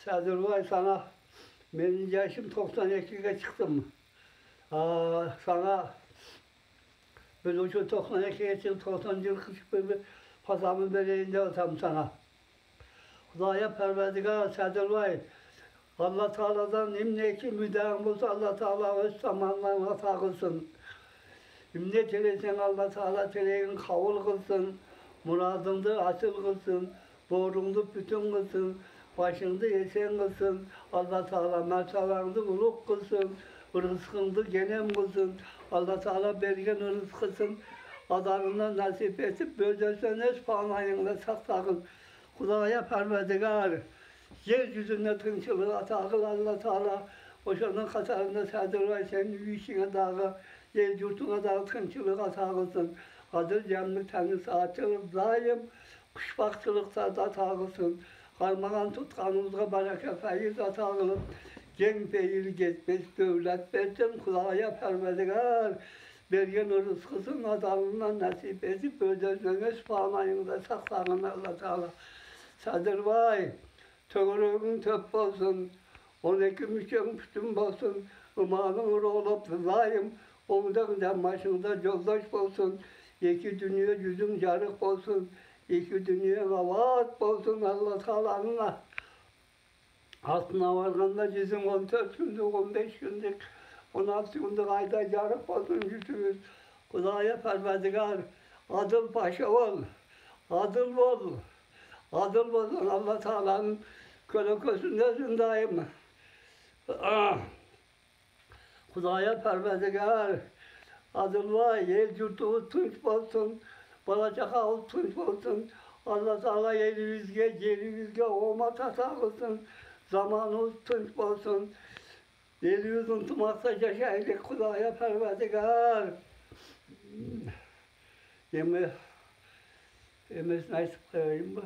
Sadırvay sana benim yaşım 92'ye çıktım. Sana ben o şu 92'ye çıktım, 90 yıl kışık bir pazarın bereğinde olsam sana. Hudaya perverdigar Sadırvay. Allah Teala'dan imneki müdahım olsa Allah Teala öz zamanlarına takılsın. İmne telesen Allah Teala teleğin kavul kılsın. Muradındı açıl kılsın. Doğrundu bütün kılsın. Başındı esen kılsın. Allah Teala mertalandı uluk kılsın. Rızkındı genem kılsın. Allah Teala bergen rızkısın. Adarına nasip etip böldersen espanayınla saktakın. Hudaya perverdigar. Yeryüzünde tınçılığı atakıl Allah Teala. Boşanın katarında Sadırvay senin işine dağı. Yer yurtuna dağı tınçılığı atakılsın. Kadir cemlik tanrısı açılır daim. Kuşbakçılıkta da atakılsın. Karmagan tutkanımızda baraka feyiz atakılır. Gen beyil geçmez devlet verdim. Hudaya perverdigar. Bergen rızkısın adalından nasip edip ödezlemez pahamayında saklanın Allah Teala. Sadırvay. Tögürüğün töp olsun, 12 müşen pütün olsun, ımanın olup daim, omuzdan başında yoldaş olsun, iki dünya yüzün yarık olsun, iki dünya avat olsun Allah Teala'nın altına varganda bizim 14 günlük, 15 günlük, 16 günlük ayda yarık olsun yüzümüz. Hudaya perverdigar, adıl paşa ol, adıl ol. Adıl olsun Allah Teala'nın köleközündesin daim. Hudaya perverdigar. Adıl var, yer yurtu tunç olsun. Balacak ağıl tunç olsun. Allah Teala yerimizge olma tasavvursun. Zamanımız tunç olsun. Yeryüzün tumakta yaşayacak Hudaya perverdigar. Yemek nasip koyayım bu.